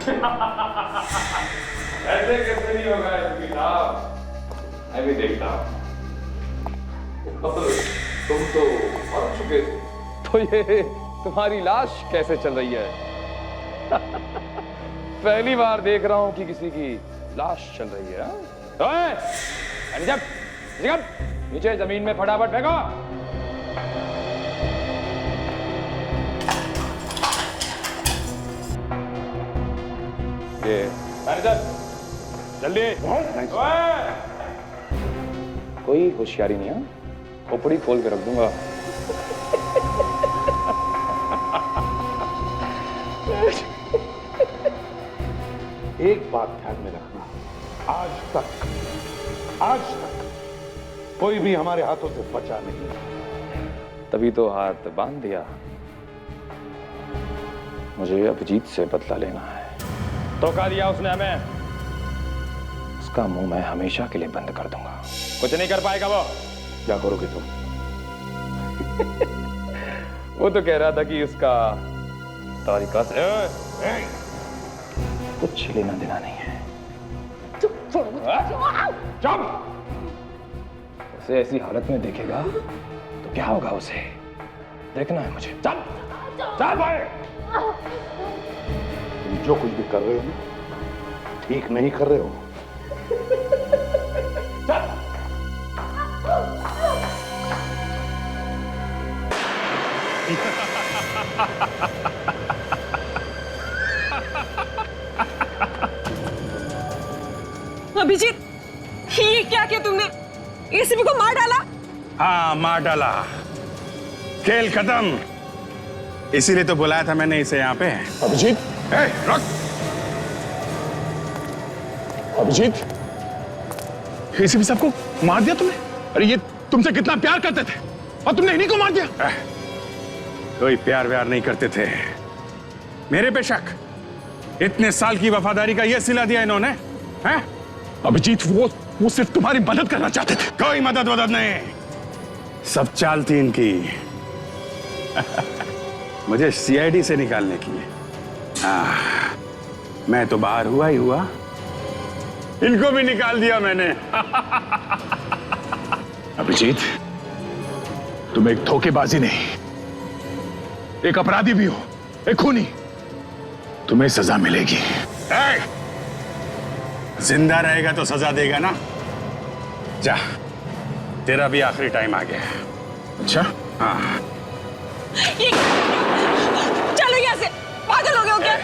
ऐसे कैसे नहीं होगा एसपी साहब, मैं भी देखता हूँ। तुम तो मर चुके थे, तो ये तुम्हारी लाश कैसे चल रही है? पहली बार देख रहा हूं कि किसी की लाश चल रही है। ओए, जब नीचे जमीन में फटाफट फेंको। ये मैनेजर, जल्दी। कोई होशियारी नहीं है, खोपड़ी खोल के रख दूंगा। एक बात ध्यान में रखना, आज तक कोई भी हमारे हाथों से बचा नहीं। तभी तो हाथ बांध दिया। मुझे अभिजीत से बदला लेना है। धोखा दिया उसने हमें, उसका मुंह मैं हमेशा के लिए बंद कर दूंगा। कुछ नहीं कर पाएगा वो। क्या करोगे तुम? वो तो कह रहा था कि उसका तरीका से कुछ लेना देना नहीं है। चुप। उसे ऐसी हालत में देखेगा तो क्या होगा उसे देखना है मुझे। चल भाई। तुम जो कुछ भी कर रहे हो ना, ठीक नहीं कर रहे हो। अभिजीत, ये क्या किया तुमने? एसीपी को मार डाला? हाँ, मार डाला। खेल खत्म। इसीलिए तो बुलाया था मैंने इसे यहाँ पे। अभिजीत, रुक। अभिजीत, एसीपी साहब को मार दिया तुमने? अरे ये तुमसे कितना प्यार करते थे और तुमने इन्हीं को मार दिया। कोई प्यार व्यार नहीं करते थे। मेरे पे शक। इतने साल की वफादारी का ये सिला दिया इन्होंने, हैं? अभिजीत, वो सिर्फ तुम्हारी मदद करना चाहते थे। कोई मदद वदद नहीं, सब चाल थी इनकी। मुझे सीआईडी से निकालने की। मैं तो बाहर हुआ ही हुआ, इनको भी निकाल दिया मैंने। अभिजीत, तुम एक धोखेबाजी नहीं, एक अपराधी भी हो, एक खूनी। तुम्हें सजा मिलेगी। जिंदा रहेगा तो सजा देगा ना। जा, तेरा भी आखिरी टाइम आ गया। अच्छा? हाँ। चलो यहाँ से, पागल हो गए हो क्या?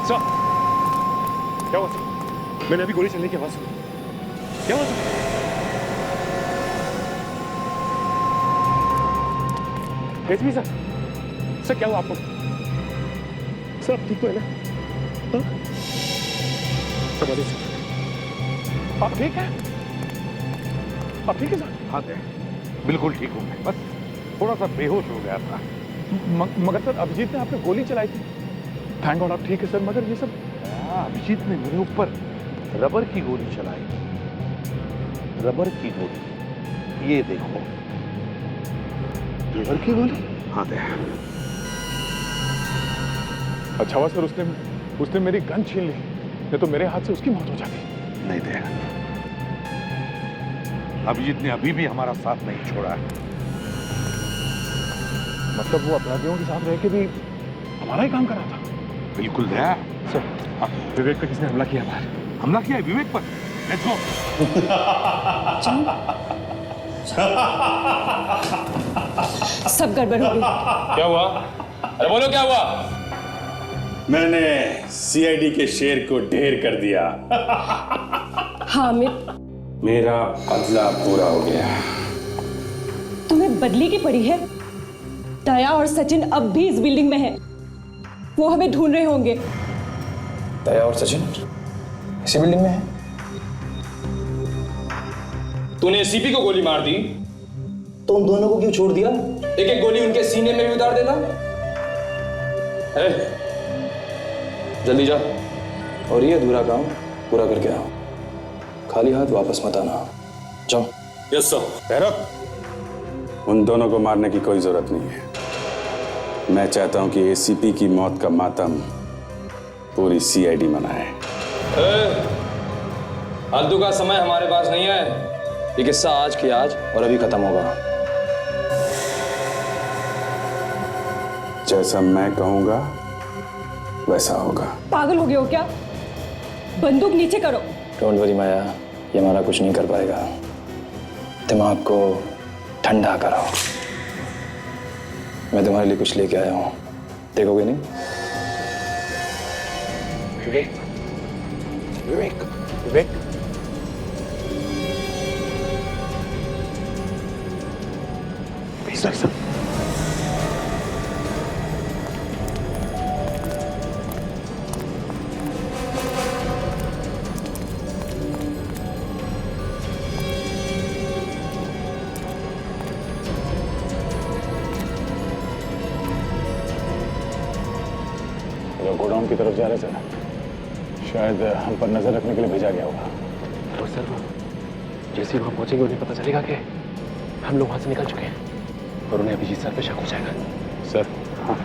सर, क्या हुआ सर? मैंने अभी गोली चलने की आवाज सुनी। क्या हुआ सर? एसपी सर, क्या हुआ आपको? सर, आप ठीक तो है ना? सब बढ़िया सर। आप ठीक है? आप ठीक है सर? हाँ सर, बिल्कुल ठीक हूँ मैं। बस थोड़ा सा बेहोश हो गया था। मगर सर, अभिजीत ने आपने गोली चलाई थी। थैंक गॉड आप ठीक है सर, मगर ये सब अभिजीत ने मेरे ऊपर रबर की गोली चलाई। रबर की गोली, ये देखो। रबर की गोली? हाँ दे। अच्छा हुआ सर, उसने मेरी गन छीन ली, नहीं तो मेरे हाथ से उसकी मौत हो जाती। नहीं दे, अभिजीत ने अभी भी हमारा साथ नहीं छोड़ा है। मतलब वो अपराधियों के साथ रह के भी हमारा ही काम कर रहा था। बिल्कुल दया। सर, विवेक पे किसने हमला किया? बाहर हमला किया है विवेक पर। Let's go. सब गड़बड़ हो गई। क्या हुआ? अरे बोलो क्या हुआ? मैंने सीआईडी के शेर को ढेर कर दिया। हाँ अमित, मेरा बदला पूरा हो गया। तुम्हें बदली की पड़ी है। दया और सचिन अब भी इस बिल्डिंग में हैं। वो हमें ढूंढ रहे होंगे। दया और सचिन इसी बिल्डिंग में है? तूने एसीपी को गोली मार दी तो उन दोनों को क्यों छोड़ दिया? एक एक गोली उनके सीने में भी उतार देना। जल्दी जा और ये अधूरा काम पूरा करके आओ। खाली हाथ वापस मत आना। जाओ। Yes sir. उन दोनों को मारने की कोई जरूरत नहीं है। मैं चाहता हूं कि एसीपी की मौत का मातम पूरी सीआईडी मनाए। फालतू का समय हमारे पास नहीं है। ये किस्सा आज की आज और अभी खत्म होगा। जैसा मैं कहूंगा वैसा होगा। पागल हो गए हो क्या? बंदूक नीचे करो। डोंट वरी माया, ये हमारा कुछ नहीं कर पाएगा। दिमाग को ठंडा करो। मैं तुम्हारे लिए कुछ लेके आया हूं, देखोगे नहीं? विवेक, विवेक, विवेक। सर गोडाउन की तरफ जा रहे सर। शायद हम पर नजर रखने के लिए भेजा गया होगा। तो सर वो जैसे ही वहां पहुंचेंगे उन्हें पता चलेगा कि हम लोग वहां से निकल चुके हैं और उन्हें अभिजीत सर पे शक हो जाएगा। सर हाँ,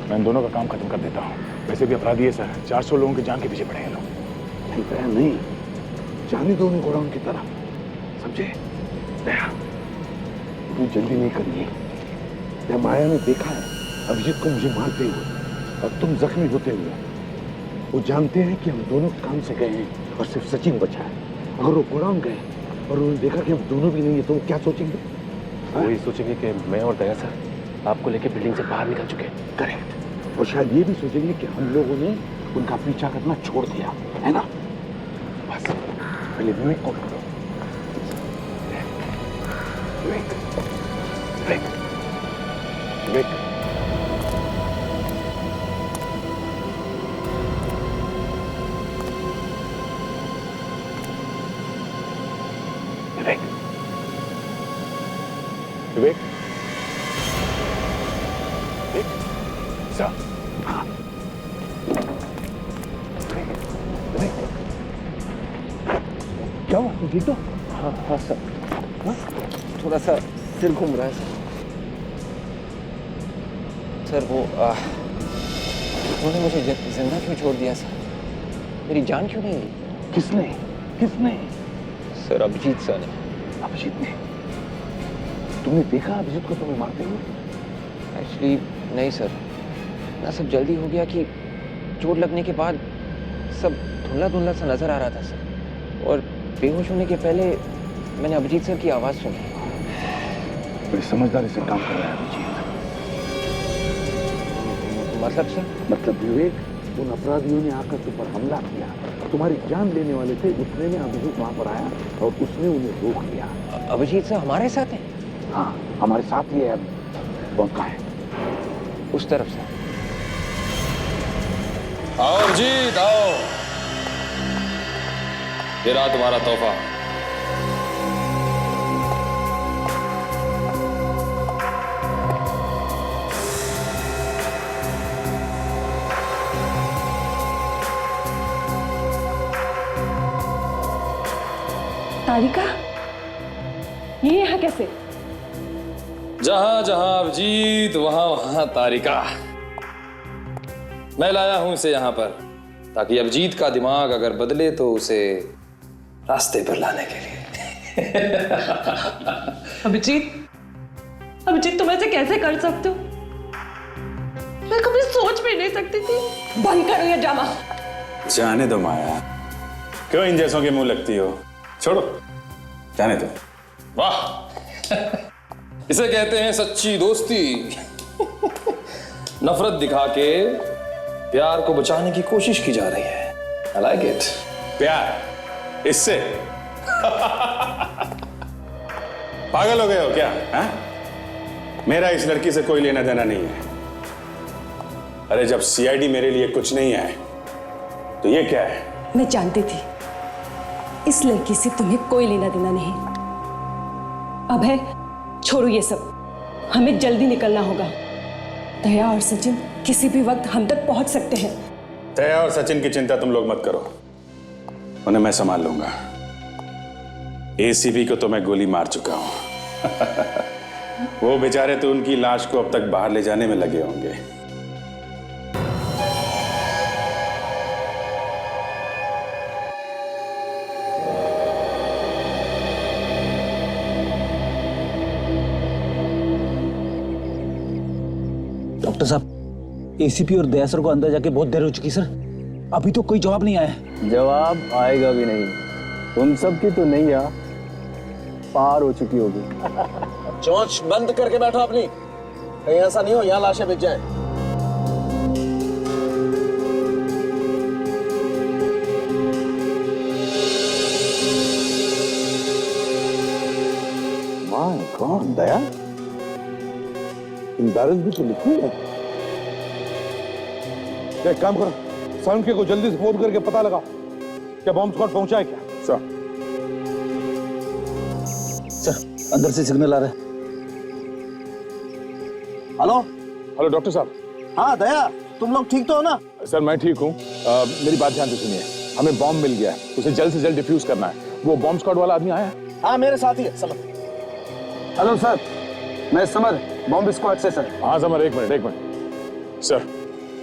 मैं इन दोनों का काम खत्म कर देता हूँ। वैसे भी अपराधी है सर, 400 लोगों की जान के पीछे पड़े हैं लोग। नहीं दया नहीं, जाने दो उन्हें गोडाउन की तरफ, समझे? दया तू जल्दी नहीं करनी। दया माया ने देखा है अभिजीत को मुझे मारते हुए और तुम जख्मी होते हुए। वो जानते हैं कि हम दोनों काम से गए हैं और सिर्फ सचिन बचा है। अगर वो गोडाउन गए और उन्होंने देखा कि हम दोनों भी नहीं है तो वो क्या सोचेंगे? वो ये सोचेंगे कि मैं और दया सर आपको लेके बिल्डिंग से बाहर निकल चुके हैं। करेक्ट। और शायद ये भी सोचेंगे कि हम लोगों ने उनका पीछा करना छोड़ दिया है ना। बस पहले विवेक को पकड़ो। विवेक, विवेक, विवेक। विवेक, विवेक, विवेक, सर। हाँ, विवेक, क्या हुआ? तुम ठीक हो? हाँ हाँ सर, थोड़ा सा सिर घूम रहा है सर। सर वो उन्होंने मुझे जिंदा क्यों छोड़ दिया सर? मेरी जान क्यों नहीं ली? किसने? किसने? सर अभिजीत सर ने। अभिजीत ने? तुमने देखा अभिजीत को तुम्हें मारते हुए? एक्चुअली नहीं सर, ना सब जल्दी हो गया कि चोट लगने के बाद सब धुंधला धुंधला सा नजर आ रहा था सर। और बेहोश होने के पहले मैंने अभिजीत सर की आवाज सुनी। बड़ी समझदारी से काम कर रहा है अभिजीत। मतलब सर? मतलब विवेक, उन अपराधियों ने आकर तुम पर हमला किया, तुम्हारी जान लेने वाले थे। उतने में अभिजीत वहां पर आया और उसने उन्हें रोक लिया। अभिजीत सर हमारे साथ हैं? हाँ, हमारे साथ ही है। अब कौन का है? उस तरफ से। आओ जीत आओ, ये रहा तुम्हारा तोहफा। तारिका, ये यहाँ कैसे? जहां जहां अभिजीत वहां वहां तारिका। मैं लाया हूं इसे यहां पर ताकि अभिजीत का दिमाग अगर बदले तो उसे रास्ते पर लाने के लिए। अभिजीत, अभिजीत तुम ऐसे कैसे कर सकते हो? मैं कभी सोच भी नहीं सकती थी। बंद करो ये ड्रामा। जाने दो माया, क्यों इन जैसों के मुंह लगती हो? छोड़ो, जाने दो। वाह, इसे कहते हैं सच्ची दोस्ती। नफरत दिखा के प्यार को बचाने की कोशिश की जा रही है। I like it. प्यार इससे? पागल हो गए हो क्या? हा? मेरा इस लड़की से कोई लेना देना नहीं है। अरे जब सीआईडी मेरे लिए कुछ नहीं है तो ये क्या है? मैं जानती थी इस लड़की से तुम्हें कोई लेना देना नहीं। अब है, छोड़ो ये सब, हमें जल्दी निकलना होगा। दया और सचिन किसी भी वक्त हम तक पहुंच सकते हैं। दया और सचिन की चिंता तुम लोग मत करो, उन्हें मैं संभाल लूंगा। एसीपी को तो मैं गोली मार चुका हूं। वो बेचारे तो उनकी लाश को अब तक बाहर ले जाने में लगे होंगे। डॉक्टर साहब, एसीपी और दया सर को अंदर जाके बहुत देर हो चुकी सर, अभी तो कोई जवाब नहीं आया है। जवाब आएगा भी नहीं। उन सब की तो नैया पार हो चुकी होगी। चोंच बंद करके बैठो अपनी, कहीं ऐसा नहीं हो यहाँ लाशें बिक जाए। My God Daya, in barrels भी तो लिक्विड है। एक काम करो, साउंड के को जल्दी से फोन करके पता लगा क्या बॉम्ब स्क्वाड पहुंचा है क्या। सर अंदर से सिग्नल आ रहा है। हेलो हेलो डॉक्टर साहब। हाँ दया, तुम लोग ठीक तो हो ना? सर मैं ठीक हूँ, मेरी बात ध्यान से सुनिए। हमें बॉम्ब मिल गया है, उसे जल्द से जल्द डिफ्यूज करना है। वो बॉम्ब स्क्वाड वाला आदमी आया है? हाँ मेरे साथ ही है समर। हेलो सर, मैं समर, बॉम्ब स्क्वाड से सर। हाँ समर, एक मिनट सर।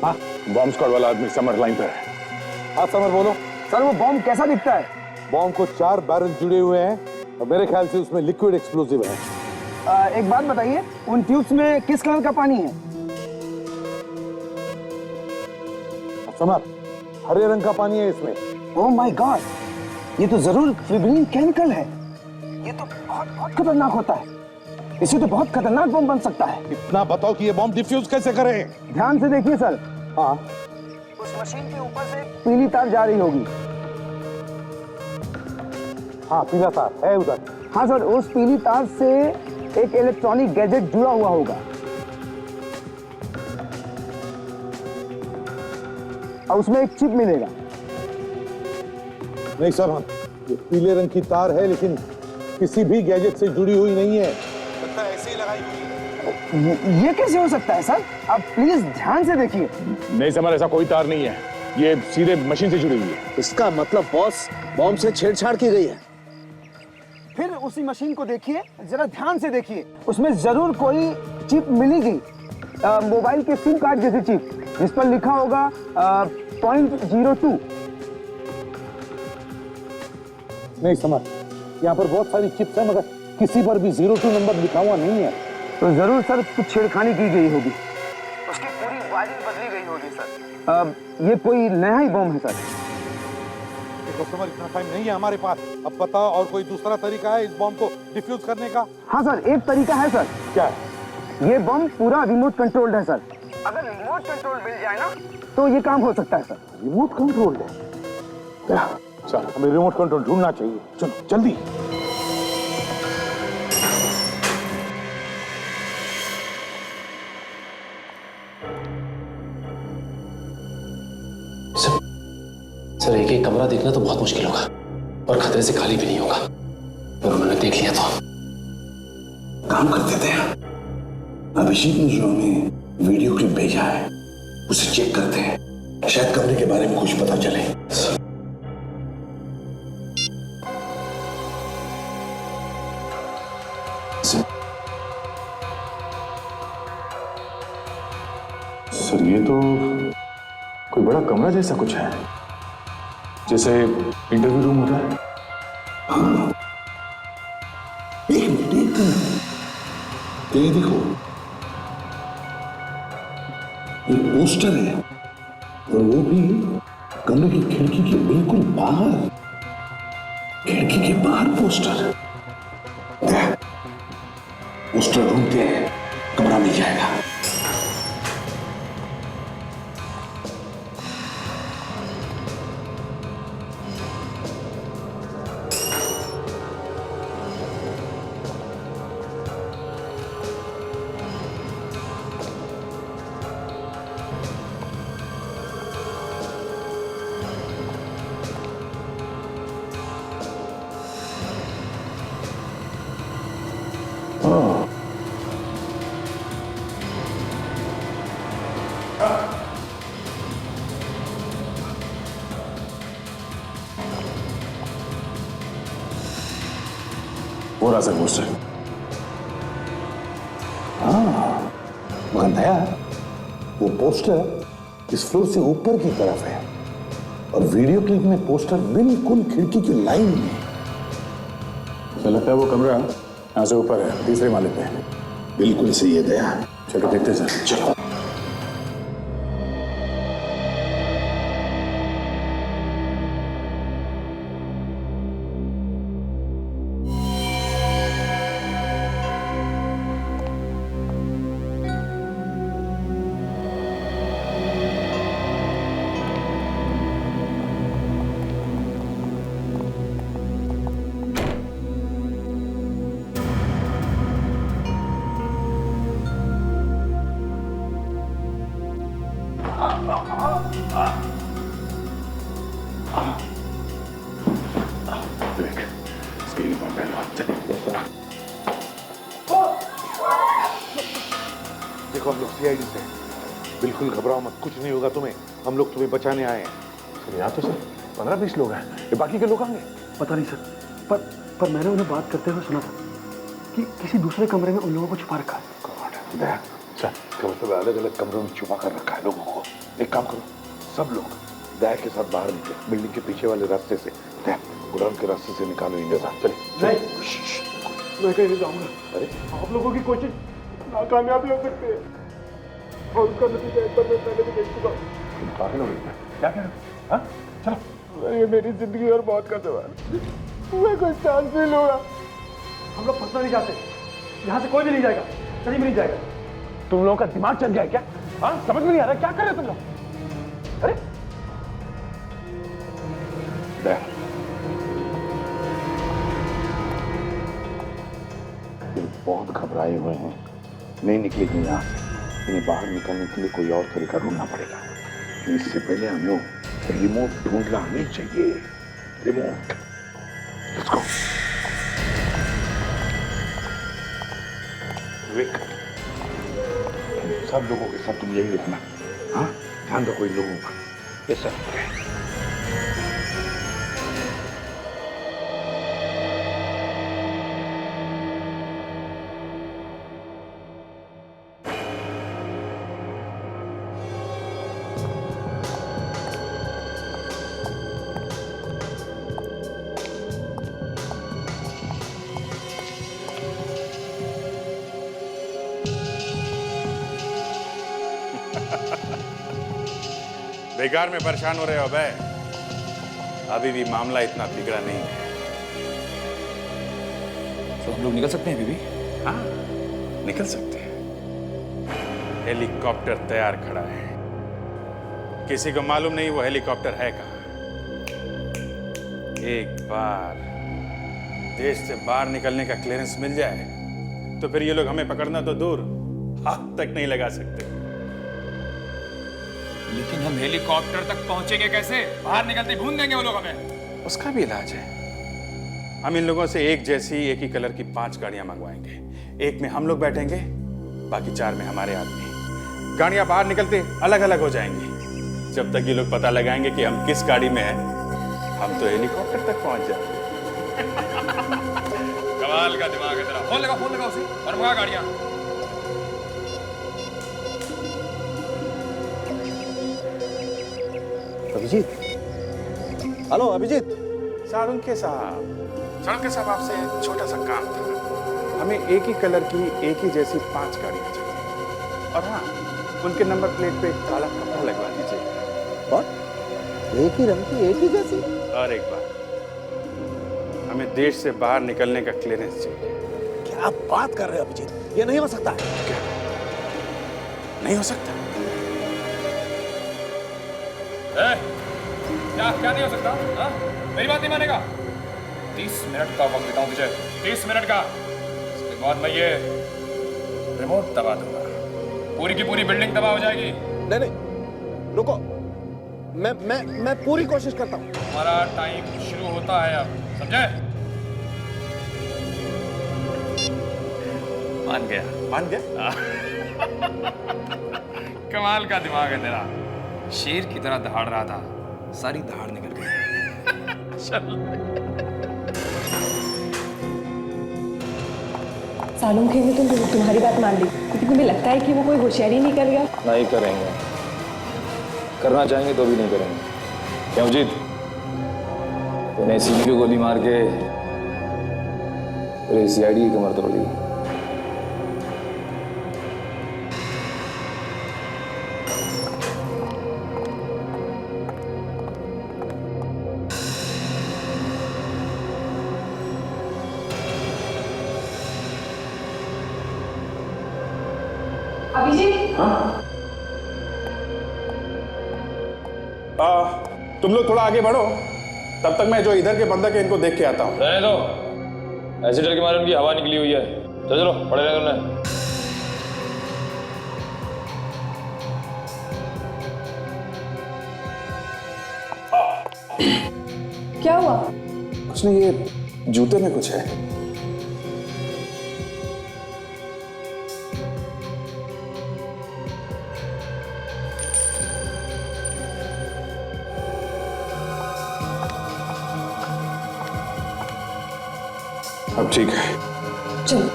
हाँ बॉम्ब स्क्वाड वाला आदमी समर लाइन पर है। हाँ समर बोलो। सर वो बॉम्ब कैसा दिखता है? बॉम्ब को 4 बैरल जुड़े हुए हैं और मेरे ख्याल से उसमें लिक्विड एक्सप्लोसिव है। एक बात बताइए, उन ट्यूब्स में किस कलर का पानी है? समर, हरे रंग का पानी है इसमें। ओह माय गॉड, ये तो जरूर फिब्रिलिन केमिकल है। ये तो बहुत बहुत खतरनाक होता है। इसे तो बहुत खतरनाक बम बन सकता है। इतना बताओ कि ये बॉम्ब डिफ्यूज कैसे करें। ध्यान से देखिए सर। हाँ उस मशीन के ऊपर से पीली तार जा रही होगी। हाँ पीला तार है उधर। हाँ सर, उस पीली तार से एक इलेक्ट्रॉनिक गैजेट जुड़ा हुआ होगा और उसमें एक चिप मिलेगा। नहीं सर, ये पीले रंग की तार है लेकिन किसी भी गैजेट से जुड़ी हुई नहीं है। ऐसे ही लगाई हुई है। ये कैसे हो सकता है सर? आप प्लीज ध्यान से देखिए। नहीं समर, ऐसा कोई तार नहीं है, ये सीधे मशीन से जुड़ी हुई है। इसका मतलब बॉस बॉम्ब से छेड़छाड़ की गई है। फिर उसी मशीन को देखिए, जरा ध्यान से देखिए, उसमें जरूर कोई चिप मिलेगी, मोबाइल के सिम कार्ड जैसी चिप, जिस पर लिखा होगा 0.02। नहीं समझ, यहाँ पर बहुत सारी चिप्स है मगर किसी पर भी 02 नंबर लिखा हुआ नहीं है। तो जरूर सर कुछ छेड़खानी की गई होगी, उसकी पूरी वायरिंग बदली गई होगी सर। ये कोई नया ही बम है सर। देखो समझ, इतना टाइम नहीं है हमारे पास। अब बताओ और कोई दूसरा तरीका है इस बॉम्ब को डिफ्यूज करने का? हाँ सर, एक तरीका है सर। क्या है? ये बम पूरा रिमोट कंट्रोल्ड है सर। अगर रिमोट कंट्रोल मिल जाए ना तो ये काम हो सकता है सर। रिमोट कंट्रोल है? चल हमें रिमोट कंट्रोल ढूंढना चाहिए, चलो जल्दी। सर एक एक कमरा देखना तो बहुत मुश्किल होगा और खतरे से खाली भी नहीं होगा। और उन्होंने देख लिया तो काम करते थे। अभिजीत ने जो हमें वीडियो क्लिप भेजा है उसे चेक करते हैं, शायद कमरे के बारे में कुछ पता चले। सर ये तो कोई बड़ा कमरा जैसा कुछ है, जैसे इंटरव्यू रूम होता है। हाँ, एक मिनट ये देखो, ये पोस्टर है और वो भी कमरे की खिड़की के बिल्कुल बाहर। खिड़की के बाहर पोस्टर। पोस्टर ढूंढते हैं, कमरा मिल जाएगा। वो रहा सर पोस्टर। हाँ दया, वो पोस्टर इस फ्लोर से ऊपर की तरफ है और वीडियो क्लिप में पोस्टर बिल्कुल खिड़की की लाइन में है। मुझे लगता है वो कमरा यहाँ से ऊपर है, तीसरे माले पे है। बिल्कुल सही है दया। चलो देखते हैं सर। चलो। देखो हम लोग सीआईडी से हैं। बिल्कुल घबराओ मत, कुछ नहीं होगा तुम्हें। हम लोग तुम्हें बचाने आए हैं। सर यहाँ तो सर 15-20 लोग हैं, ये बाकी के लोग आएंगे। पता नहीं सर, पर मैंने उन्हें बात करते हुए सुना था कि किसी दूसरे कमरे में उन लोगों को छुपा रखा है। दया, सर क्या मतलब अलग अलग कमरों में छुपा कर रखा है लोगों को? एक काम करो, सब लोग दया के साथ बाहर निकले, बिल्डिंग के पीछे वाले रास्ते से। दया, गुडाउन के रास्ते से निकालो इन्हें साथ। चले नहीं, मैं कहीं नहीं जाऊंगा। अरे आप लोगों की कोशिश नाकामयाब हो सकती है और उसका नतीजा एक बार मैं पहले भी देख चुका हूँ। तुम पागल हो गए क्या कह रहे हो? हाँ चलो। ये मेरी जिंदगी और मौत का सवाल, मैं कोई चांस नहीं लूंगा। हम लोग फंसना नहीं चाहते, यहाँ से कोई भी नहीं जाएगा, कहीं भी नहीं जाएगा। तुम लोगों का दिमाग चल गया है क्या? हाँ समझ में नहीं आ रहा क्या कर रहे हो तुम लोग? अरे दया, ये बहुत घबराए हुए हैं, नहीं निकलेंगे यहाँ से। इन्हें बाहर निकलने के लिए कोई और तरीका ढूंढना पड़ेगा। इससे पहले हम लोग रिमोट ढूंढना नहीं चाहिए। Remote, let's go. विवेक, सब लोगों के साथ तुम यही रखना। हाँ ध्यान रखो इन लोगों का। Yes sir. बेकार में परेशान हो रहे हो भाई, अभी भी मामला इतना बिगड़ा नहीं है। तो हम लोग निकल सकते हैं बीबी? हाँ निकल सकते हैं। हेलीकॉप्टर तैयार खड़ा है, किसी को मालूम नहीं वो हेलीकॉप्टर है कहाँ। एक बार देश से बाहर निकलने का क्लियरेंस मिल जाए तो फिर ये लोग हमें पकड़ना तो दूर, हाथ तक नहीं लगा सकते। लेकिन हम हेलीकॉप्टर तक पहुंचेंगे कैसे? बाहर निकलते भून देंगे वो लोग हमें। उसका भी इलाज है। हम इन लोगों से एक जैसी एक ही कलर की 5 गाड़ियां मंगवाएंगे। एक में हम लोग बैठेंगे, बाकी 4 में हमारे आदमी। गाड़ियां बाहर निकलते अलग अलग हो जाएंगी। जब तक ये लोग पता लगाएंगे कि हम किस गाड़ी में हैं, हम तो हेलीकॉप्टर तक पहुंच जाएंगे। कमाल का दिमाग है तेरा। फोन लगा उसे और मंगा गाड़ियां। अभिजीत, हेलो अभिजीत। सारुंके साहब आपसे छोटा सा काम था। हमें एक ही कलर की एक ही जैसी 5 गाड़ियां चाहिए और हाँ उनके नंबर प्लेट पे काला कपड़ा लगवा दीजिए। और एक ही रंग की एक ही जैसी? और एक बात, हमें देश से बाहर निकलने का क्लियरेंस चाहिए। क्या आप बात कर रहे हो अभिजीत? ये नहीं हो सकता है। क्या नहीं हो सकता? क्या नहीं हो सकता? हाँ? मेरी बात नहीं मानेगा? 30 मिनट का वक्त देता हूं तुझे, 30 मिनट का। इसके बाद मैं ये रिमोट दबा दूंगा, पूरी की पूरी बिल्डिंग तबाह हो जाएगी। नहीं रुको, मैं पूरी कोशिश करता हूँ। हमारा टाइम शुरू होता है अब, समझे? मान गया? कमाल का दिमाग है तेरा। शेर की तरह दहाड़ रहा था, सारी दहाड़ निकल गई। चल सालों खेल में तुम तुम्हारी बात मान ली, लेकिन तुम्हें लगता है कि वो कोई होशियारी नहीं करेगा? नहीं करेंगे, करना चाहेंगे तो भी नहीं करेंगे। क्यों जीत, तूने सीधी को गोली मार के पूरे सीआईडी की कमर तोड़ दी। अभिजीत, तुम लोग थोड़ा आगे बढ़ो, तब तक मैं जो इधर के बंदक है इनको देख के आता हूँ। रहने दो, ऐसे डर के मारे उनकी हवा निकली हुई है। चलो चलो, पड़े रहे उन्हें। क्या हुआ? कुछ नहीं, ये जूते में कुछ है। अब ठीक है। चलो।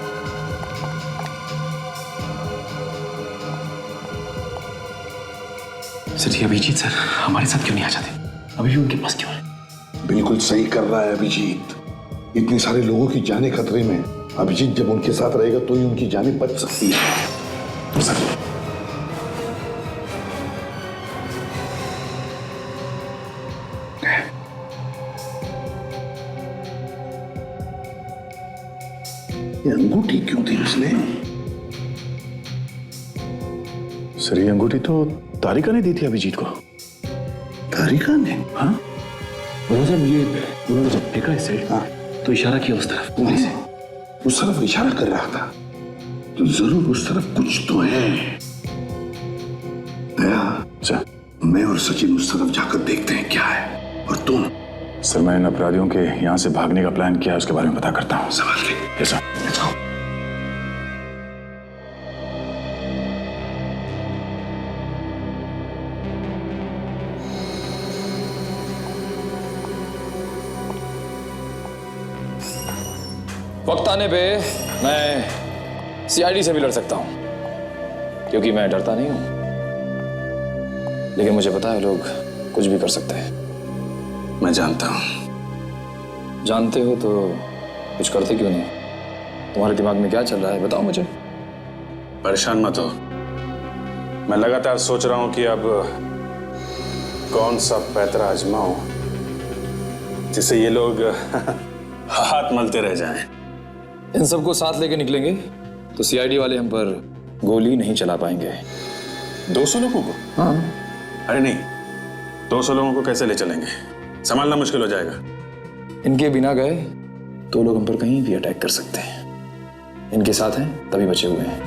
सर ये अभिजीत सर हमारे साथ क्यों नहीं आ जाते? अभी भी उनके पास क्यों है? बिल्कुल सही कर रहा है अभिजीत। इतने सारे लोगों की जानें खतरे में, अभिजीत जब उनके साथ रहेगा तो ही उनकी जानें बच सकती है। तो सर ये अंगूठी क्यों थी उसने? सर ये अंगूठी तो तारिका ने दी थी अभिजीत को। तारिका ने? हाँ सर, ये उन्होंने जब फेंका इसे, हाँ, तो इशारा किया उस तरफ, उंगली से। उस तरफ इशारा कर रहा था, तो जरूर उस तरफ कुछ तो है। दया, सर मैं और सचिन उस तरफ जाकर देखते हैं क्या है। और तुम? सर मैं इन अपराधियों के यहाँ से भागने का प्लान किया है, उसके बारे में पता करता हूँ। सवाल ले। Yes sir. Let's go. वक्त आने पे मैं सीआईडी से भी लड़ सकता हूं, क्योंकि मैं डरता नहीं हूं। लेकिन मुझे पता है लोग कुछ भी कर सकते हैं। मैं जानता हूं। जानते हो तो कुछ करते क्यों नहीं? तुम्हारे दिमाग में क्या चल रहा है, बताओ मुझे। परेशान मत हो, मैं लगातार सोच रहा हूं कि अब कौन सा पैतरा आजमाऊं जिससे ये लोग हाथ मलते रह जाएं। इन सबको साथ लेके निकलेंगे तो सीआईडी वाले हम पर गोली नहीं चला पाएंगे। 200 लोगों को? हाँ। अरे नहीं, 200 लोगों को कैसे ले चलेंगे? संभालना मुश्किल हो जाएगा। इनके बिना गए तो लोग हम पर कहीं भी अटैक कर सकते हैं। इनके साथ हैं तभी बचे हुए हैं।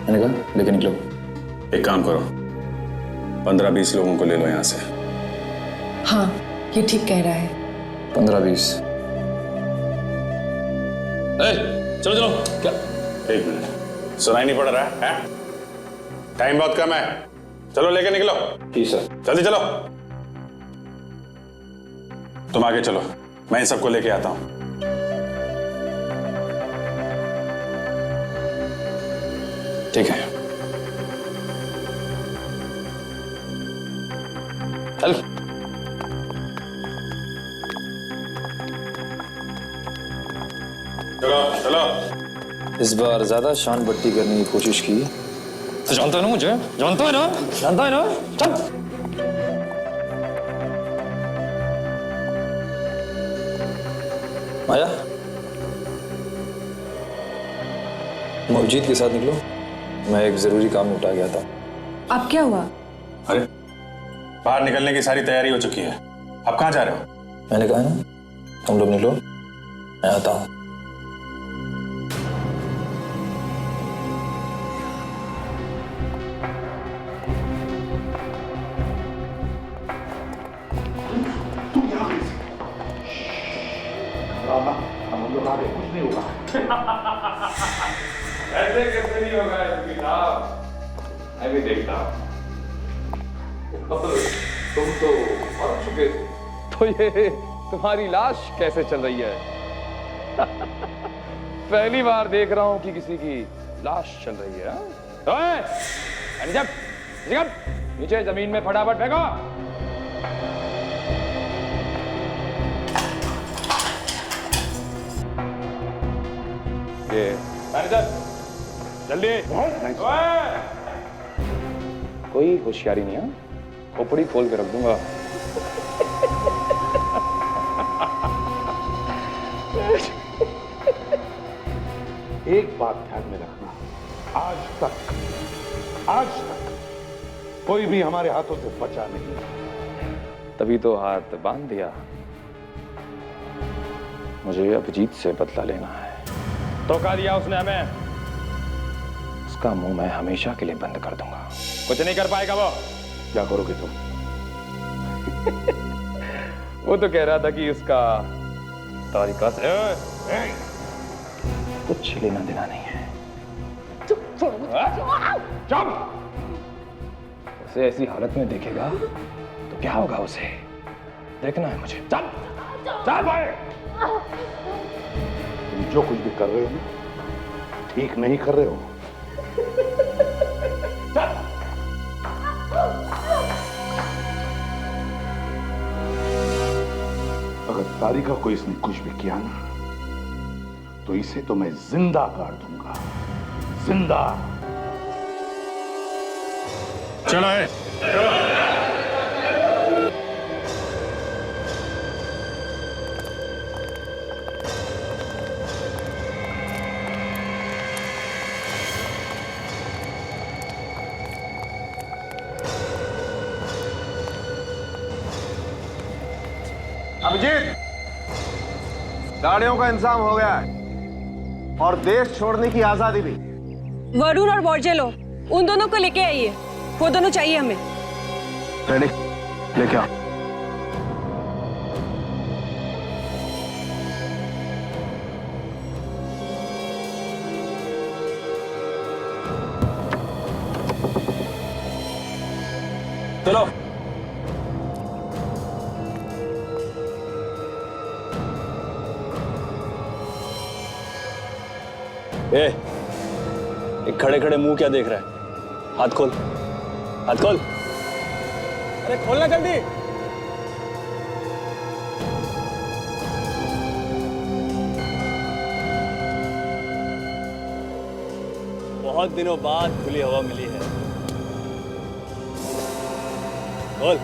मैंने कहा लेके निकलो। एक काम करो, 15-20 लोगों को ले लो यहाँ से। हाँ, ये ठीक कह रहा है। 15-20। चलो चलो। क्या? एक मिनट, सुनाई नहीं पड़ रहा है? टाइम बहुत कम है, चलो लेके निकलो। जी सर। जल्दी चलो। तुम आगे चलो, मैं इन सबको लेके आता हूं। ठीक है, चल। चलो चलो। इस बार ज्यादा शान बट्टी करने की कोशिश की तो जानता है ना मुझे, जानता है ना, जानता है ना। चल। माया, तुम अभिजीत के साथ निकलो, मैं एक जरूरी काम निपटा गया था। अब क्या हुआ? अरे बाहर निकलने की सारी तैयारी हो चुकी है, अब कहाँ जा रहे हो? मैंने कहा ना तुम लोग निकलो, मैं आता हूं। ऐसे कैसे नहीं होगा साहब, मैं भी देखता हूँ। तुम तो मर चुके थे, तो ये तुम्हारी लाश कैसे चल रही है? पहली बार देख रहा हूं कि किसी की लाश चल रही है। ओए, नीचे जमीन में फटाफट फेंको। ये मैनेजर जल्दी। ओए, कोई होशियारी नहीं है, खोपड़ी खोल के रख दूंगा। एक बात ध्यान में रखना, आज तक कोई भी हमारे हाथों से बचा नहीं। तभी तो हाथ बांध दिया। मुझे अभिजीत से बदला लेना है। धोखा दिया उसने हमें, उसका मुंह मैं हमेशा के लिए बंद कर दूंगा। कुछ नहीं कर पाएगा वो। क्या करोगे तुम? वो तो कह रहा था कि उसका तारिका से कुछ लेना देना नहीं है। चुप! उसे ऐसी हालत में देखेगा तो क्या होगा उसे, देखना है मुझे। चल चल भाई। तुम जो कुछ भी कर रहे हो ना, ठीक नहीं कर रहे हो। चल। अगर तारिका को इसने कुछ भी किया ना, तो इसे तो मैं जिंदा गाड़ दूंगा, जिंदा। चलो है। अभिजीत, गाड़ियों का इंतजाम हो गया है और देश छोड़ने की आजादी भी। वरुण और बोर्जेलो, उन दोनों को लेके आइए, वो दोनों चाहिए हमें। रेडी, लेके आओ। चलो। एक खड़े खड़े मुंह क्या देख रहा है? हाथ खोल, हाथ खोल। अरे खोलना जल्दी। बहुत दिनों बाद खुली हवा मिली है। खोल।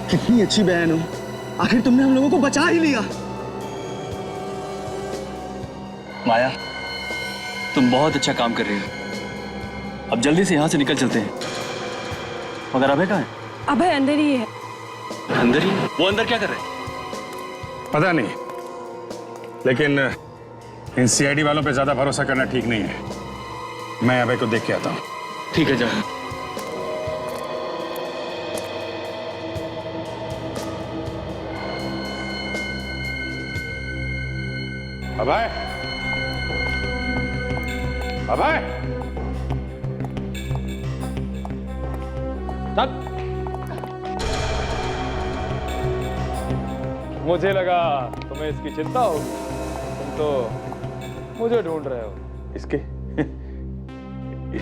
कितनी अच्छी बहन हो, आखिर तुमने हम लोगों को बचा ही लिया। माया, तुम बहुत अच्छा काम कर रही हो। अब जल्दी से यहाँ से निकल चलते हैं। मगर अभय कहाँ है? अभय अंदर ही है। अंदर ही? वो अंदर क्या कर रहे हैं? पता नहीं, लेकिन इन सीआईडी वालों पे ज्यादा भरोसा करना ठीक नहीं है। मैं अभय को देख के आता हूँ। ठीक है, जाओ। अभय, अभय, चल। मुझे लगा तुम्हें इसकी चिंता होगी, तुम तो मुझे ढूंढ रहे हो।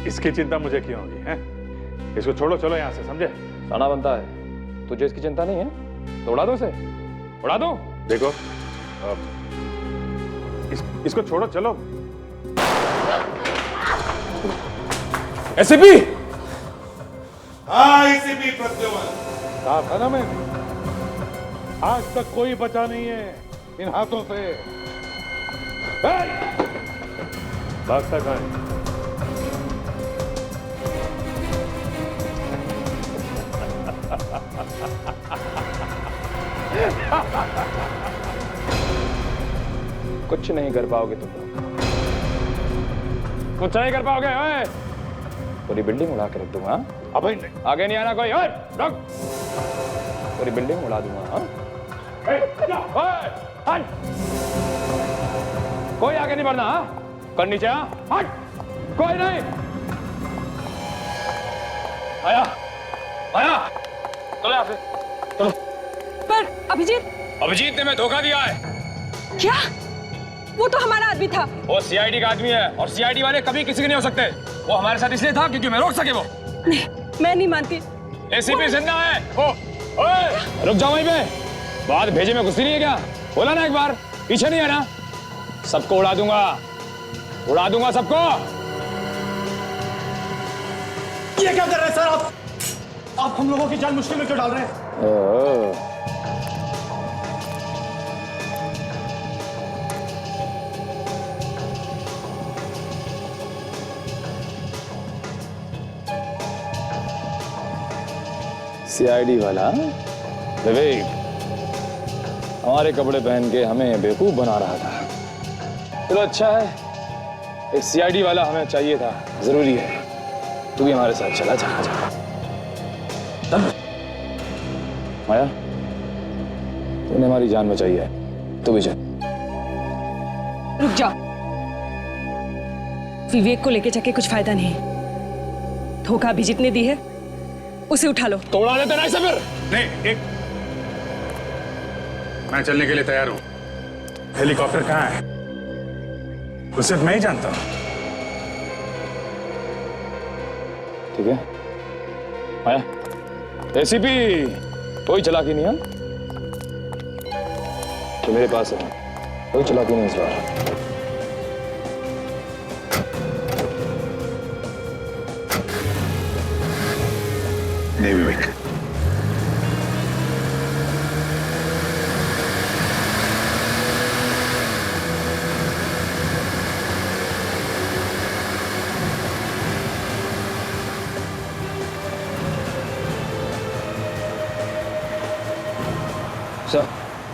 इसकी चिंता मुझे क्यों होगी है? इसको छोड़ो, चलो यहाँ से, समझे? साना बनता है। तुझे इसकी चिंता नहीं है तो उड़ा दो उसे, उड़ा दो। देखो, इसको छोड़ो, चलो। एसीपी। हाँ, एसीपी प्रद्युमन। कहा था ना मैंने, आज तक कोई बचा नहीं है इन हाथों से। भागता कहाँ है? कुछ नहीं कर पाओगे तुम लोग, कुछ नहीं कर पाओगे। ओए, पूरी बिल्डिंग उड़ा के रख दूंगा। अबे नहीं, आगे नहीं आना कोई। ओए, रुक। पूरी बिल्डिंग उड़ा दूंगा। हाँ? ओए, हट। कोई आगे नहीं बढ़ना। हाँ? कर नीचे। हाँ? हट। कोई नहीं। आया, आया, चलो यहाँ से। पर अभिजीत, अभिजीत ने मैं धोखा दिया है। क्या? वो तो हमारा आदमी था। वो सीआईडी का आदमी है और सीआईडी वाले कभी किसी के नहीं हो सकते। वो हमारे साथ इसलिए था क्योंकि मैं रोक सके वो। नहीं, मैं नहीं मानती। एसीपी जिंदा है। ओए, रुक जाओ वहीं पे। बात भेजे में गुस्सी नहीं है क्या? बोला ना एक बार, पीछे नहीं है ना? सबको उड़ा दूंगा सबको। ये क्या कर रहे हैं सर आप? आप हम लोगों की जान मुश्किल में क्यों डाल रहे हैं? सीआईडी वाला विवेक हमारे कपड़े पहन के हमें बेवकूफ बना रहा था। चलो अच्छा है, एक सीआईडी वाला हमें चाहिए था, जरूरी है। तू भी हमारे साथ चला जा। माया, तूने हमारी जान बचाई है, तू भी चल। रुक जा। विवेक को लेके जाके कुछ फायदा नहीं। धोखा अभिजीत ने दी है, उसे उठा लो। तोड़ा देते ना फिर। नहीं, एक मैं चलने के लिए तैयार हूं। हेलीकॉप्टर कहाँ है? उसे मैं ही जानता हूं। ठीक है माया, एसीपी कोई चालाकी नहीं है तो मेरे पास है, कोई चालाकी नहीं इस बार। नहीं विवेक, सर,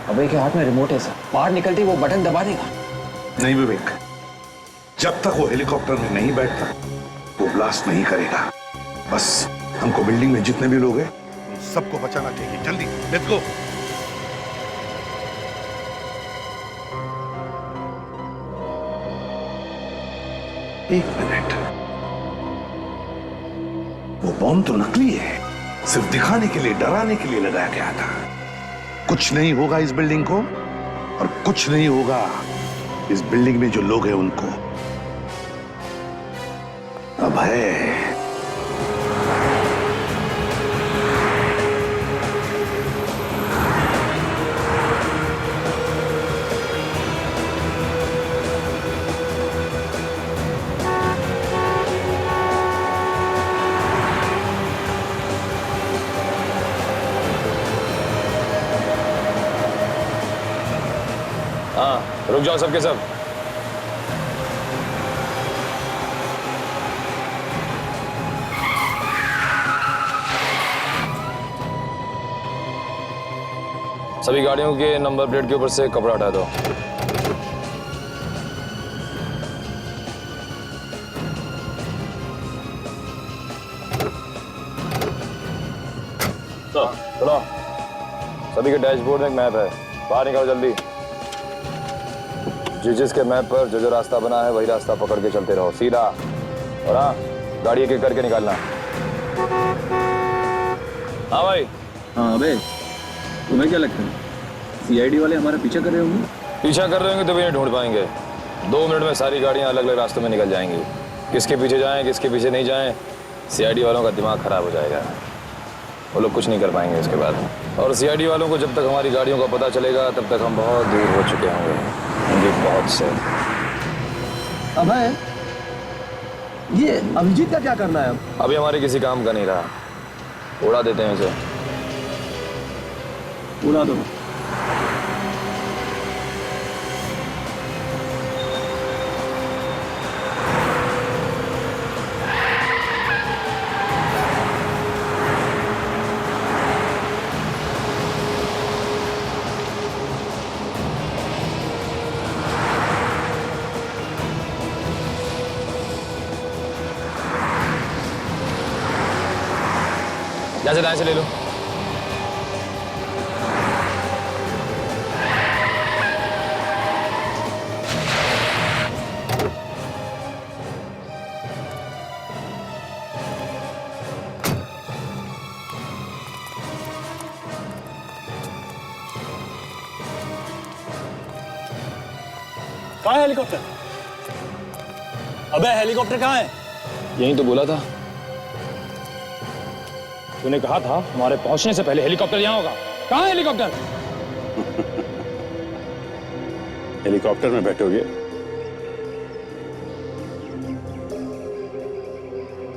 अभय के हाथ में रिमोट है सर। बाहर निकलते ही वो बटन दबा देगा। नहीं विवेक, जब तक वो हेलीकॉप्टर में नहीं बैठता वो ब्लास्ट नहीं करेगा। बस हमको बिल्डिंग में जितने भी लोग हैं उन सबको बचाना चाहिए। जल्दी लेट्स गो। एक मिनट, वो बॉम्ब तो नकली है, सिर्फ दिखाने के लिए, डराने के लिए लगाया गया था। कुछ नहीं होगा इस बिल्डिंग को और कुछ नहीं होगा इस बिल्डिंग में जो लोग हैं उनको। अब है हाँ, रुक जाओ सबके सब। सभी गाड़ियों के नंबर प्लेट के ऊपर से कपड़ा हटा दो। चलो, सभी के डैशबोर्ड में एक मैप है, बाहर निकालो जल्दी। जिसके मैप पर जो जो रास्ता बना है वही रास्ता पकड़ के चलते रहो, सीधा। और हाँ, गाड़ी एक एक करके निकालना। हाँ भाई। हाँ अबे, तुम्हें क्या लगता है सीआईडी वाले हमारा पीछा कर रहे होंगे? पीछा कर रहे होंगे तो भी नहीं ढूंढ पाएंगे। 2 मिनट में सारी गाड़ियां अलग अलग रास्तों में निकल जाएंगी। किसके पीछे जाएं, किसके पीछे नहीं जाएं, सीआईडी वालों का दिमाग खराब हो जाएगा। वो लोग कुछ नहीं कर पाएंगे इसके बाद। और सीआईडी वालों को जब तक हमारी गाड़ियों का पता चलेगा तब तक हम बहुत दूर हो चुके होंगे, बहुत से। अभय, ये अभिजीत का क्या करना है अब? अभी हमारे किसी काम का नहीं रहा, उड़ा देते हैं इसे। उड़ा दो। जैसे दाएं से ले लो। कहाँ है हेलीकॉप्टर? अबे हेलीकॉप्टर कहाँ है? यही तो बोला था। तूने कहा था हमारे पहुंचने से पहले हेलीकॉप्टर यहाँ होगा। कहाँ है हेलीकॉप्टर? हेलीकॉप्टर में बैठोगे?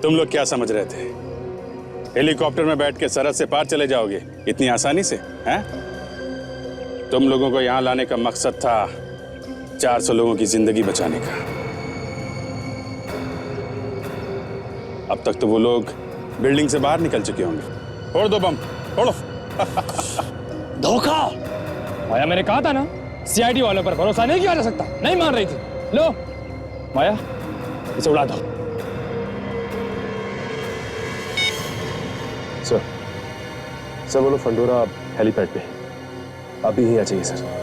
तुम लोग क्या समझ रहे थे? हेलीकॉप्टर में बैठ के सरहद से पार चले जाओगे इतनी आसानी से? हैं? तुम लोगों को यहां लाने का मकसद था 400 लोगों की जिंदगी बचाने का। अब तक तो वो लोग बिल्डिंग से बाहर निकल चुके होंगे। फोड़ दो बम, फोड़ो। धोखा! माया, मैंने कहा था ना, सीआईडी वालों पर भरोसा नहीं किया जा सकता। नहीं मान रही थी। लो माया, इसे उड़ा दो। सर बोलो फंडोरा हेलीपैड पे अभी ही आ जाइए सर।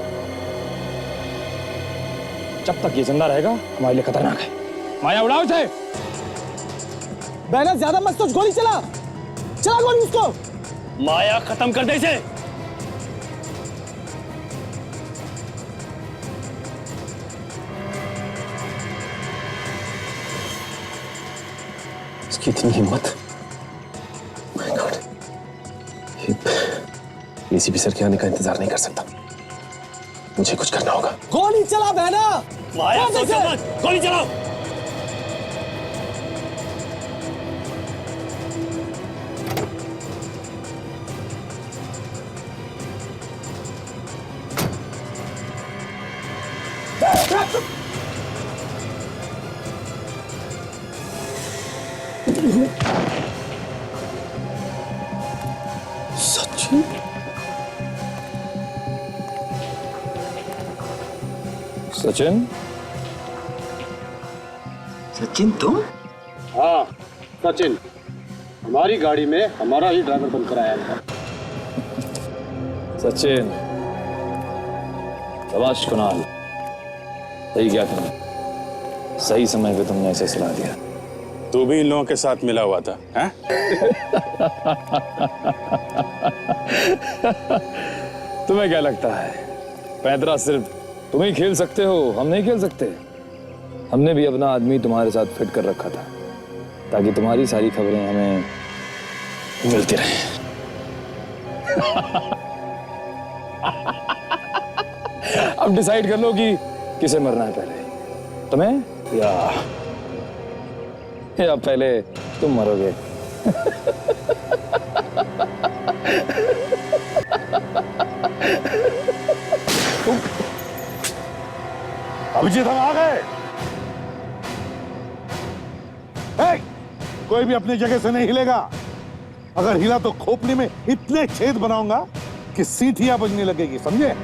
जब तक ये जिंदा रहेगा हमारे लिए खतरनाक है। माया, उड़ाओ इसे। बहना ज्यादा मत सोच, गोली चला गोली उसको। माया, खत्म कर दे इसे। इसकी इतनी हिम्मत। माय गॉड, एसीपी सर के आने का इंतजार नहीं कर सकता। मुझे कुछ करना होगा। गोली चला बहना। माया, सोचो मत, गोली चलाओ। सचिन, सचिन, सचिन तुम? हाँ सचिन, हमारी गाड़ी में हमारा ही ड्राइवर बनकर आया था। सचिन, शाबाश कुणाल, सही क्या तुमने, सही समय पे तुमने ऐसे सलाह दिया। तू भी इन लोगों के साथ मिला हुआ था, हैं? तुम्हें क्या लगता है पैदरा सिर्फ तुम ही खेल सकते हो, हम नहीं खेल सकते? हमने भी अपना आदमी तुम्हारे साथ फिट कर रखा था ताकि तुम्हारी सारी खबरें हमें मिलती रहें। अब डिसाइड कर लो कि किसे मरना है पहले, तुम्हें या पहले तुम मरोगे। अभिजीत, हम आ गए। कोई भी अपनी जगह से नहीं हिलेगा। अगर हिला तो खोपड़ी में इतने छेद बनाऊंगा कि सीटियां बजने लगेगी, समझे?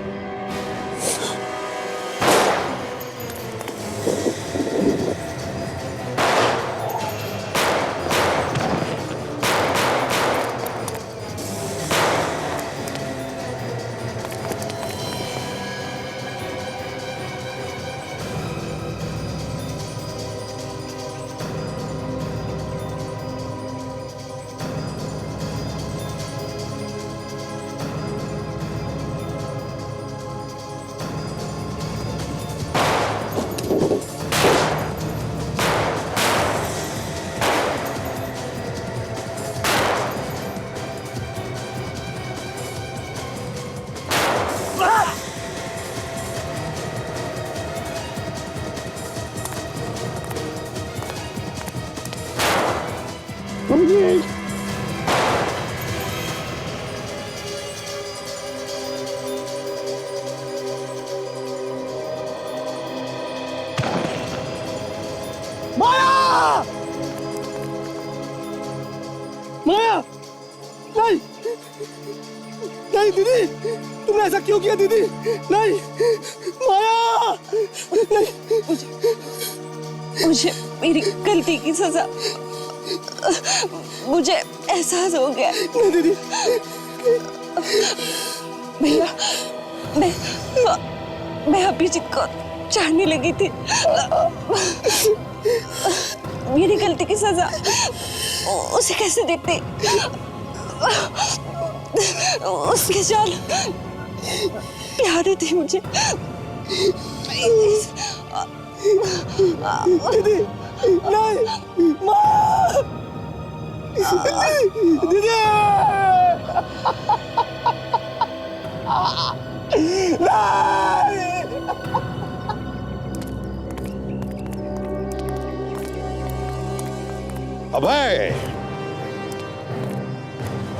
माया, नहीं नहीं दीदी, तुमने ऐसा क्यों किया दीदी? नहीं माया, नहीं। मुझे मेरी गलती की सजा, मुझे एहसास हो गया। नहीं दीदी, भैया, मैं अभिजीत को चाहने लगी थी। मेरी गलती की सजा उसे कैसे देती? उसके जान प्यारे थे मुझे, दीदी नहीं माँ दीदी अभय,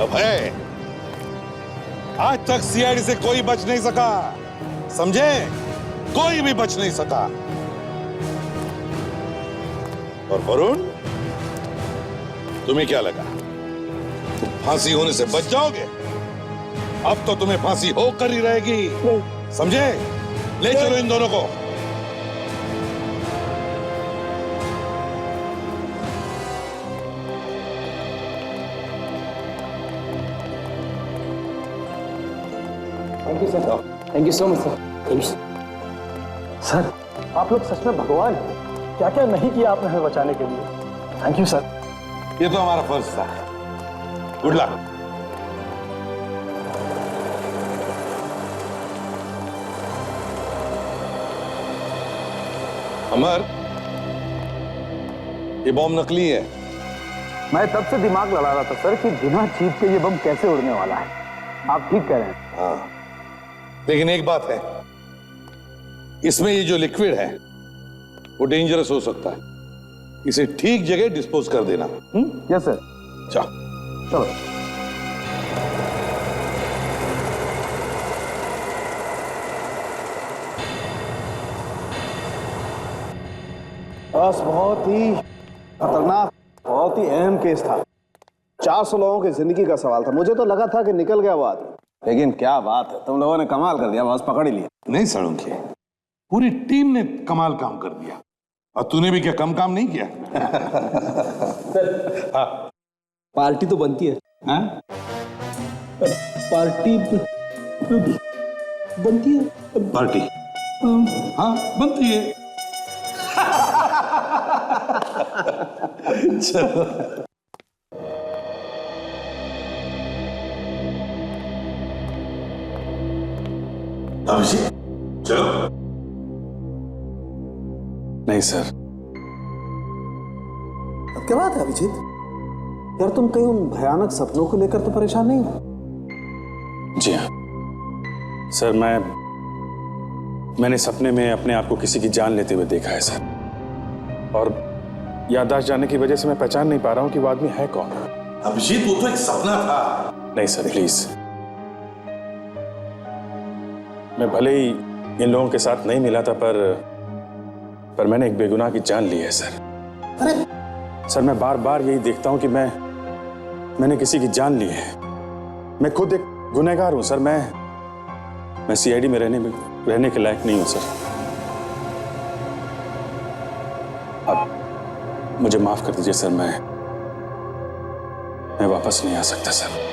अभय, आज तक सीआईडी से कोई बच नहीं सका, समझे? कोई भी बच नहीं सका। और वरुण, तुम्हें क्या लगा तुम फांसी होने से बच जाओगे? अब तो तुम्हें फांसी होकर ही रहेगी, समझे? ले चलो इन दोनों को। Thank you sir, thank you so much sir. Thank you sir. आप लोग सच में भगवान हैं। क्या क्या नहीं किया आपने हमें बचाने के लिए। Thank you sir. ये तो हमारा फर्ज था। Good luck. अमर, ये बॉम्ब नकली है। मैं तब से दिमाग लड़ा रहा था सर कि बिना चीप के ये बम कैसे उड़ने वाला है। आप ठीक कह रहे हैं। हाँ, लेकिन एक बात है, इसमें ये जो लिक्विड है वो डेंजरस हो सकता है। इसे ठीक जगह डिस्पोज कर देना। Yes sir. चलो। बस बहुत ही खतरनाक, बहुत ही अहम केस था। 400 लोगों की जिंदगी का सवाल था। मुझे तो लगा था कि निकल गया वो आदमी, लेकिन क्या बात है, तुम लोगों ने कमाल कर दिया, बस पकड़ ही लिया। नहीं सड़ूंखे, पूरी टीम ने कमाल काम कर दिया और तूने भी क्या कम काम नहीं किया। हाँ। पार्टी तो बनती है। हाँ? पार्टी बनती है। पार्टी हाँ बनती है। चलो अभिषेक, चलो। नहीं सर। अब क्या बात है अभिजीत? यार तुम कहीं उन भयानक सपनों को लेकर तो परेशान नहीं हो? जी हाँ सर, मैंने सपने में अपने आप को किसी की जान लेते हुए देखा है सर, और याददाश्त जाने की वजह से मैं पहचान नहीं पा रहा हूं कि वो आदमी है कौन। अभिजीत, वो तो एक सपना था। नहीं सर प्लीज, मैं भले ही इन लोगों के साथ नहीं मिला था, पर मैंने एक बेगुनाह की जान ली है सर। अरे सर, मैं बार बार यही देखता हूं कि मैंने किसी की जान ली है। मैं खुद एक गुनहगार हूं सर। मैं सीआईडी में रहने के लायक नहीं हूं सर। अब मुझे माफ कर दीजिए सर, मैं वापस नहीं आ सकता सर।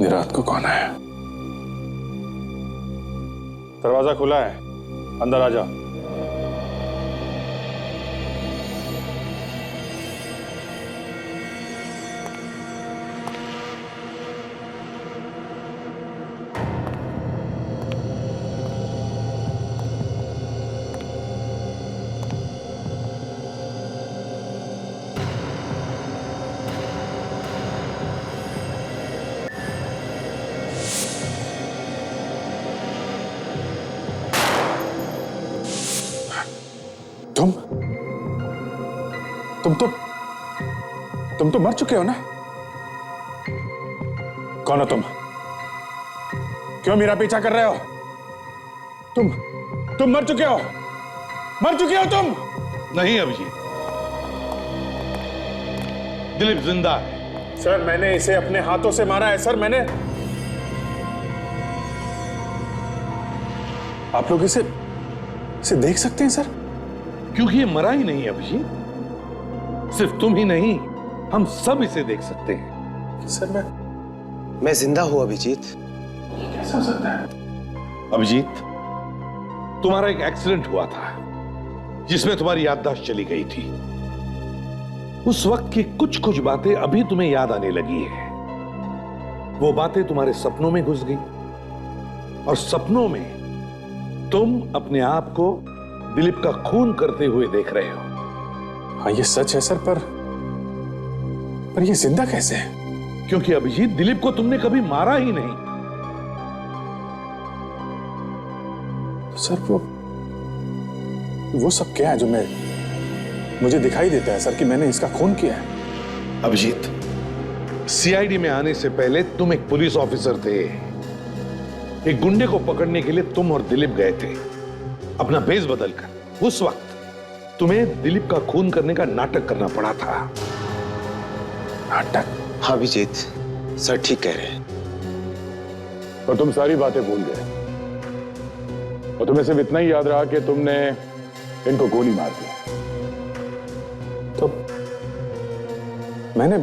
ये रात को कौन है? दरवाजा खुला है, अंदर आ जाओ। तुम तो मर चुके हो ना? कौन हो तुम? क्यों मेरा पीछा कर रहे हो? तुम मर चुके हो, मर चुके हो तुम। नहीं अभिजीत, दिलीप जिंदा है। सर मैंने इसे अपने हाथों से मारा है सर, मैंने। आप लोग इसे देख सकते हैं सर? क्योंकि ये मरा ही नहीं अभिजीत, सिर्फ तुम ही नहीं, हम सब इसे देख सकते हैं। सर मैं जिंदा हूं अभिजीत। कैसा हो सकता है? अभिजीत, तुम्हारा एक एक्सीडेंट हुआ था जिसमें तुम्हारी याददाश्त चली गई थी। उस वक्त की कुछ कुछ बातें अभी तुम्हें याद आने लगी है। वो बातें तुम्हारे सपनों में घुस गई और सपनों में तुम अपने आप को दिलीप का खून करते हुए देख रहे हो। हाँ ये सच है सर, पर ये जिंदा कैसे है? क्योंकि अभिजीत, दिलीप को तुमने कभी मारा ही नहीं। सर वो सब क्या है जो मुझे दिखाई देता है सर कि मैंने इसका खून किया है? अभिजीत, सीआईडी में आने से पहले तुम एक पुलिस ऑफिसर थे। एक गुंडे को पकड़ने के लिए तुम और दिलीप गए थे अपना भेष बदलकर। उस वक्त तुम्हें दिलीप का खून करने का नाटक करना पड़ा था। नाटक? हाँ अभिजीत, सर ठीक कह रहे हैं। और तुम सारी बातें भूल गए और तुम्हें सिर्फ इतना ही याद रहा कि तुमने इनको गोली मार दी। तो मैंने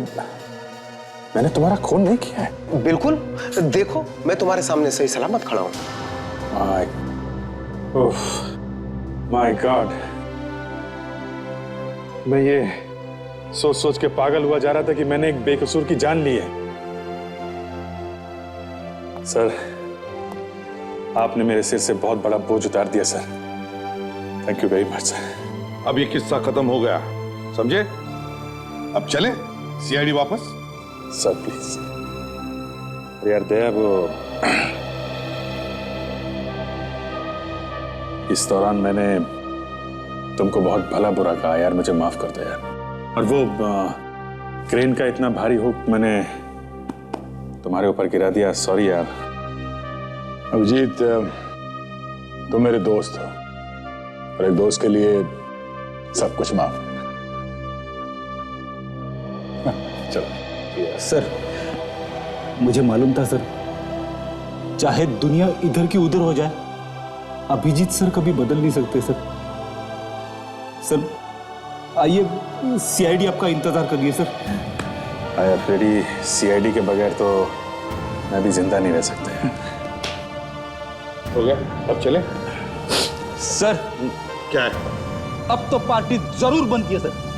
तुम्हारा खून नहीं किया है। बिल्कुल, देखो मैं तुम्हारे सामने सही सलामत खड़ा हूं। माय गॉड, मैं ये सोच सोच के पागल हुआ जा रहा था कि मैंने एक बेकसूर की जान ली है। सर आपने मेरे सिर से बहुत बड़ा बोझ उतार दिया sir. Thank you very much sir. अब ये किस्सा खत्म हो गया, समझे? अब चले सीआईडी वापस। Sir please. यार दया, वो इस दौरान मैंने तुमको बहुत भला बुरा कहा यार, मुझे माफ कर दो यार। और वो क्रेन का इतना भारी हुक मैंने तुम्हारे ऊपर गिरा दिया, सॉरी यार। अभिजीत, तुम मेरे दोस्त हो और एक दोस्त के लिए सब कुछ माफ। चलो। सर मुझे मालूम था सर, चाहे दुनिया इधर की उधर हो जाए, अभिजीत सर कभी बदल नहीं सकते सर। सर आइए, सीआईडी आपका इंतजार कर रही है सर। आया फ्रेडी, सीआईडी के बगैर तो मैं भी जिंदा नहीं रह सकता। हो गया, अब चले। सर क्या है? अब तो पार्टी जरूर बनती है सर।